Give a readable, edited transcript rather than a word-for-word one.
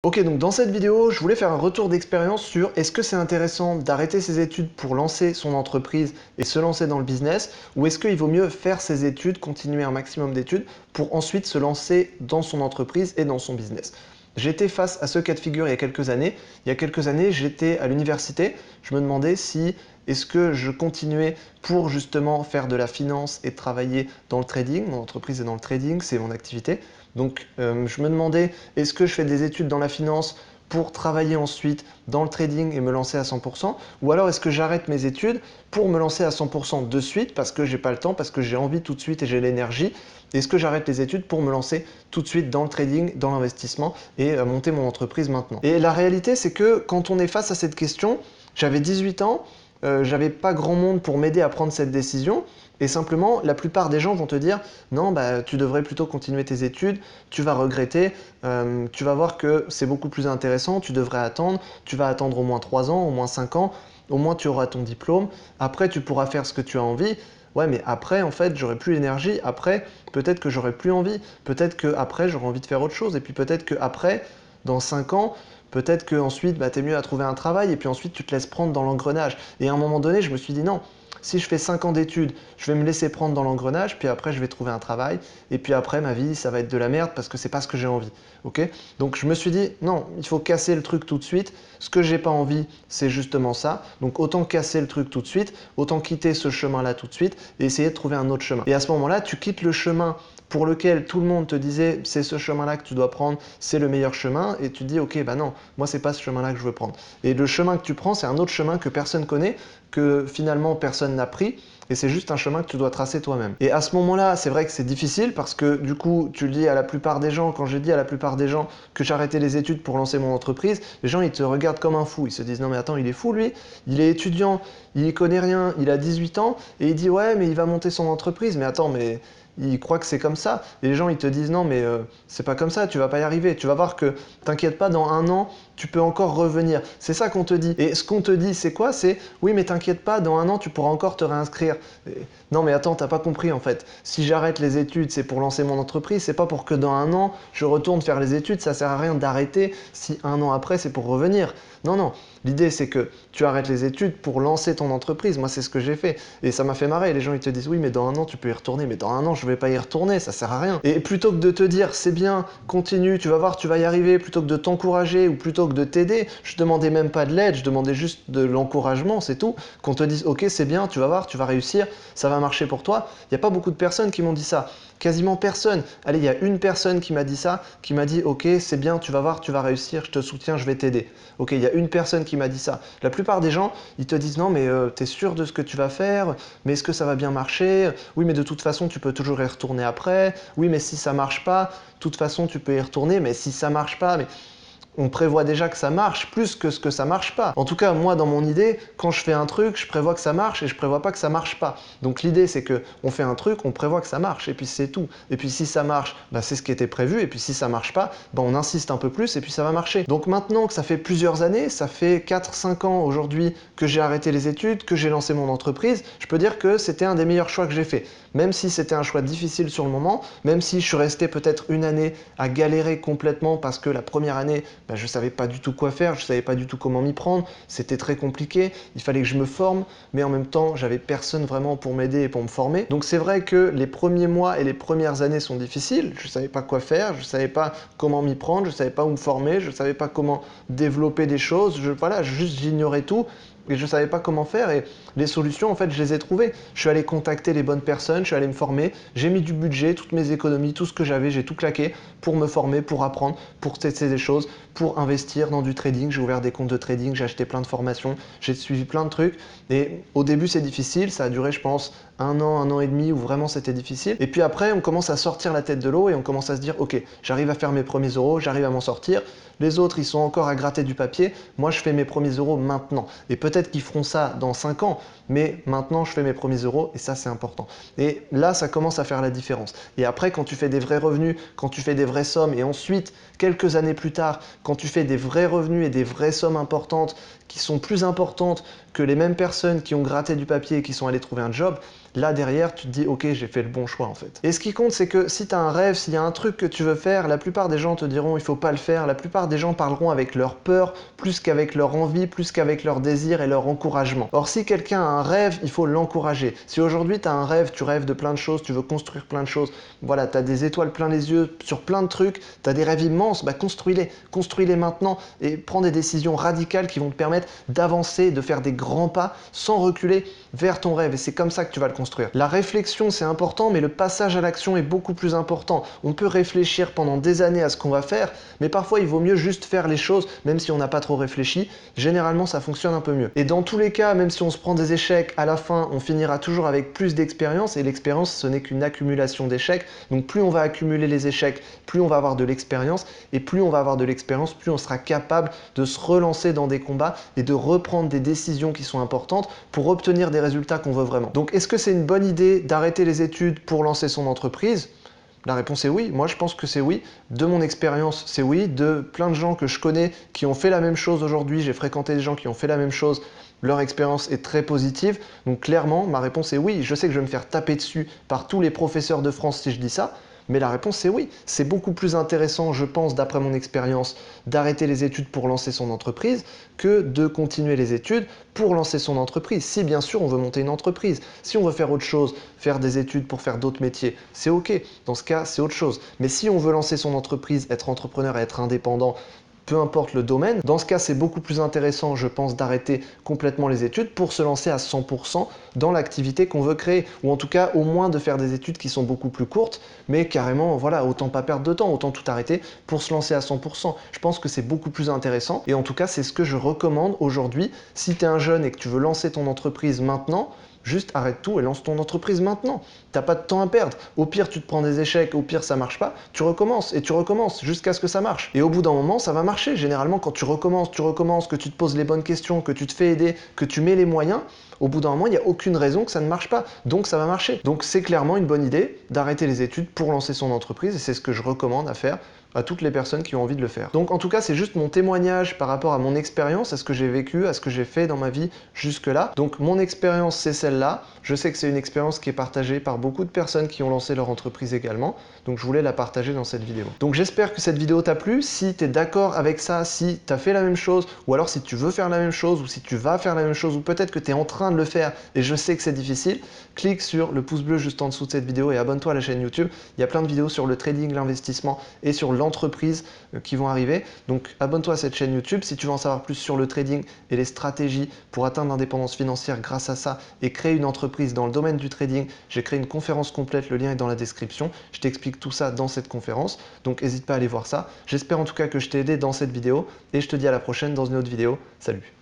Ok, donc dans cette vidéo, je voulais faire un retour d'expérience sur est-ce que c'est intéressant d'arrêter ses études pour lancer son entreprise et se lancer dans le business, ou est-ce qu'il vaut mieux faire ses études, continuer un maximum d'études pour ensuite se lancer dans son entreprise et dans son business. J'étais face à ce cas de figure il y a quelques années. Il y a quelques années, j'étais à l'université. Je me demandais si est-ce que je continuais pour justement faire de la finance et travailler dans le trading. Mon entreprise est dans le trading, c'est mon activité. Donc je me demandais est-ce que je fais des études dans la finance pour travailler ensuite dans le trading et me lancer à 100%, ou alors est-ce que j'arrête mes études pour me lancer à 100% de suite parce que j'ai pas le temps, parce que j'ai envie tout de suite et j'ai l'énergie. Est-ce que j'arrête les études pour me lancer tout de suite dans le trading, dans l'investissement et monter mon entreprise maintenant? Et la réalité, c'est que quand on est face à cette question, j'avais 18 ans, j'avais pas grand monde pour m'aider à prendre cette décision. Et simplement, la plupart des gens vont te dire non, bah, tu devrais plutôt continuer tes études, tu vas regretter, tu vas voir que c'est beaucoup plus intéressant, tu devrais attendre, tu vas attendre au moins 3 ans, au moins 5 ans, au moins tu auras ton diplôme, après tu pourras faire ce que tu as envie. Ouais, mais après, en fait, j'aurai plus l'énergie, après, peut-être que j'aurai plus envie, peut-être que après j'aurai envie de faire autre chose, et puis peut-être que après, dans 5 ans, peut-être que ensuite, bah, tu es mieux à trouver un travail, et puis ensuite tu te laisses prendre dans l'engrenage. Et à un moment donné, je me suis dit non, si je fais 5 ans d'études, je vais me laisser prendre dans l'engrenage, puis après je vais trouver un travail, et puis après ma vie, ça va être de la merde parce que c'est pas ce que j'ai envie. Ok? Donc je me suis dit, non, il faut casser le truc tout de suite. Ce que j'ai pas envie, c'est justement ça. Donc autant casser le truc tout de suite, autant quitter ce chemin-là tout de suite et essayer de trouver un autre chemin. Et à ce moment-là, tu quittes le chemin pour lequel tout le monde te disait c'est ce chemin-là que tu dois prendre, c'est le meilleur chemin, et tu te dis ok, bah non, moi c'est pas ce chemin-là que je veux prendre. Et le chemin que tu prends, c'est un autre chemin que personne connaît, que finalement personne n'a pris, et c'est juste un chemin que tu dois tracer toi-même. Et à ce moment-là, c'est vrai que c'est difficile parce que du coup, tu le dis à la plupart des gens, quand j'ai dit à la plupart des gens que j'arrêtais les études pour lancer mon entreprise, les gens ils te regardent comme un fou, ils se disent non mais attends, il est fou lui, il est étudiant, il y connaît rien, il a 18 ans, et il dit ouais mais il va monter son entreprise, mais attends, mais il croit que c'est comme ça. Et les gens, ils te disent non, mais c'est pas comme ça, tu vas pas y arriver. Tu vas voir que, t'inquiète pas, dans 1 an, tu peux encore revenir. C'est ça qu'on te dit. Et ce qu'on te dit, c'est quoi? C'est oui, mais t'inquiète pas, dans 1 an, tu pourras encore te réinscrire. Et, non, mais attends, t'as pas compris en fait. Si j'arrête les études, c'est pour lancer mon entreprise, c'est pas pour que dans 1 an, je retourne faire les études. Ça sert à rien d'arrêter si 1 an après, c'est pour revenir. Non, non. L'idée, c'est que tu arrêtes les études pour lancer ton entreprise. Moi, c'est ce que j'ai fait. Et ça m'a fait marrer. Les gens, ils te disent, oui, mais dans 1 an, tu peux y retourner. Mais dans 1 an, je vais pas y retourner. Ça sert à rien. Et plutôt que de te dire, c'est bien, continue, tu vas voir, tu vas y arriver, plutôt que de t'encourager ou plutôt que de t'aider, je demandais même pas de l'aide, je demandais juste de l'encouragement, c'est tout. Qu'on te dise, ok, c'est bien, tu vas voir, tu vas réussir, ça va marcher pour toi. Il n'y a pas beaucoup de personnes qui m'ont dit ça. Quasiment personne. Allez, il y a une personne qui m'a dit ça, qui m'a dit, ok, c'est bien, tu vas voir, tu vas réussir, je te soutiens, je vais t'aider. Ok, il y a une personne qui m'a dit ça. La plupart des gens, ils te disent non, mais t'es sûr de ce que tu vas faire? Mais est-ce que ça va bien marcher? Oui, mais de toute façon, tu peux toujours y retourner après. Oui, mais si ça marche pas, de toute façon, tu peux y retourner. Mais si ça marche pas, mais on prévoit déjà que ça marche plus que ce que ça marche pas. En tout cas, moi, dans mon idée, quand je fais un truc, je prévois que ça marche et je prévois pas que ça marche pas. Donc l'idée, c'est que on fait un truc, on prévoit que ça marche et puis c'est tout. Et puis si ça marche, bah, c'est ce qui était prévu. Et puis si ça marche pas, bah, on insiste un peu plus et puis ça va marcher. Donc maintenant que ça fait plusieurs années, ça fait 4-5 ans aujourd'hui que j'ai arrêté les études, que j'ai lancé mon entreprise, je peux dire que c'était un des meilleurs choix que j'ai fait. Même si c'était un choix difficile sur le moment, même si je suis resté peut-être une année à galérer complètement parce que la première année, ben, je ne savais pas du tout quoi faire, je ne savais pas du tout comment m'y prendre, c'était très compliqué, il fallait que je me forme, mais en même temps, j'avais personne vraiment pour m'aider et pour me former. Donc c'est vrai que les premiers mois et les premières années sont difficiles, je ne savais pas quoi faire, je ne savais pas comment m'y prendre, je ne savais pas où me former, je ne savais pas comment développer des choses, voilà, juste j'ignorais tout. Et je ne savais pas comment faire, et les solutions, en fait, je les ai trouvées. Je suis allé contacter les bonnes personnes, je suis allé me former, j'ai mis du budget, toutes mes économies, tout ce que j'avais, j'ai tout claqué pour me former, pour apprendre, pour tester des choses, pour investir dans du trading. J'ai ouvert des comptes de trading, j'ai acheté plein de formations, j'ai suivi plein de trucs. Et au début, c'est difficile, ça a duré, je pense, 1 an et demi où vraiment c'était difficile. Et puis après, on commence à sortir la tête de l'eau et on commence à se dire, ok, j'arrive à faire mes premiers euros, j'arrive à m'en sortir. Les autres, ils sont encore à gratter du papier. Moi, je fais mes premiers euros maintenant. Et peut-être qu'ils feront ça dans 5 ans, mais maintenant, je fais mes premiers euros et ça, c'est important. Et là, ça commence à faire la différence. Et après, quand tu fais des vrais revenus, quand tu fais des vraies sommes, et ensuite, quelques années plus tard, quand tu fais des vrais revenus et des vraies sommes importantes qui sont plus importantes que les mêmes personnes qui ont gratté du papier et qui sont allées trouver un job, là derrière, tu te dis, ok, j'ai fait le bon choix en fait. Et ce qui compte, c'est que si tu as un rêve, s'il y a un truc que tu veux faire, la plupart des gens te diront, il faut pas le faire, la plupart des gens parleront avec leur peur, plus qu'avec leur envie, plus qu'avec leur désir et leur encouragement. Or, si quelqu'un a un rêve, il faut l'encourager. Si aujourd'hui tu as un rêve, tu rêves de plein de choses, tu veux construire plein de choses, voilà, tu as des étoiles plein les yeux sur plein de trucs, tu as des rêves immenses, bah construis-les. Construis-les maintenant et prends des décisions radicales qui vont te permettre d'avancer, de faire des grands pas sans reculer vers ton rêve. Et c'est comme ça que tu vas le construire. La réflexion, c'est important, mais le passage à l'action est beaucoup plus important. On peut réfléchir pendant des années à ce qu'on va faire, mais parfois il vaut mieux juste faire les choses, même si on n'a pas trop réfléchi. Généralement, ça fonctionne un peu mieux. Et dans tous les cas, même si on se prend des échecs, à la fin, on finira toujours avec plus d'expérience, et l'expérience, ce n'est qu'une accumulation d'échecs. Donc plus on va accumuler les échecs, plus on va avoir de l'expérience, et plus on va avoir de l'expérience, plus on sera capable de se relancer dans des combats et de reprendre des décisions qui sont importantes pour obtenir des résultats qu'on veut vraiment. Donc est-ce que c'est une bonne idée d'arrêter les études pour lancer son entreprise? La réponse est oui. Moi, je pense que c'est oui. De mon expérience, c'est oui. De plein de gens que je connais qui ont fait la même chose aujourd'hui, j'ai fréquenté des gens qui ont fait la même chose, leur expérience est très positive. Donc clairement, ma réponse est oui. Je sais que je vais me faire taper dessus par tous les professeurs de France si je dis ça, mais la réponse c'est oui. C'est beaucoup plus intéressant, je pense, d'après mon expérience, d'arrêter les études pour lancer son entreprise que de continuer les études pour lancer son entreprise. Si bien sûr on veut monter une entreprise, si on veut faire autre chose, faire des études pour faire d'autres métiers, c'est ok. Dans ce cas, c'est autre chose. Mais si on veut lancer son entreprise, être entrepreneur et être indépendant, peu importe le domaine. Dans ce cas, c'est beaucoup plus intéressant, je pense, d'arrêter complètement les études pour se lancer à 100% dans l'activité qu'on veut créer. Ou en tout cas, au moins de faire des études qui sont beaucoup plus courtes, mais carrément, voilà, autant pas perdre de temps, autant tout arrêter pour se lancer à 100%. Je pense que c'est beaucoup plus intéressant. Et en tout cas, c'est ce que je recommande aujourd'hui. Si tu es un jeune et que tu veux lancer ton entreprise maintenant, juste arrête tout et lance ton entreprise maintenant. T'as pas de temps à perdre. Au pire, tu te prends des échecs, au pire, ça marche pas. Tu recommences et tu recommences jusqu'à ce que ça marche. Et au bout d'un moment, ça va marcher. Généralement, quand tu recommences, que tu te poses les bonnes questions, que tu te fais aider, que tu mets les moyens, au bout d'un moment, il n'y a aucune raison que ça ne marche pas. Donc, ça va marcher. Donc, c'est clairement une bonne idée d'arrêter les études pour lancer son entreprise et c'est ce que je recommande à faire à toutes les personnes qui ont envie de le faire. Donc en tout cas, c'est juste mon témoignage par rapport à mon expérience, à ce que j'ai vécu, à ce que j'ai fait dans ma vie jusque-là. Donc mon expérience, c'est celle-là. Je sais que c'est une expérience qui est partagée par beaucoup de personnes qui ont lancé leur entreprise également. Donc je voulais la partager dans cette vidéo. Donc j'espère que cette vidéo t'a plu. Si tu es d'accord avec ça, si tu as fait la même chose, ou alors si tu veux faire la même chose, ou si tu vas faire la même chose, ou peut-être que tu es en train de le faire et je sais que c'est difficile, clique sur le pouce bleu juste en dessous de cette vidéo et abonne-toi à la chaîne YouTube. Il y a plein de vidéos sur le trading, l'investissement et sur l'entreprise qui vont arriver. Donc abonne-toi à cette chaîne YouTube si tu veux en savoir plus sur le trading et les stratégies pour atteindre l'indépendance financière grâce à ça et créer une entreprise dans le domaine du trading. J'ai créé une conférence complète, le lien est dans la description. Je t'explique tout ça dans cette conférence, donc n'hésite pas à aller voir ça. J'espère en tout cas que je t'ai aidé dans cette vidéo et je te dis à la prochaine dans une autre vidéo. Salut!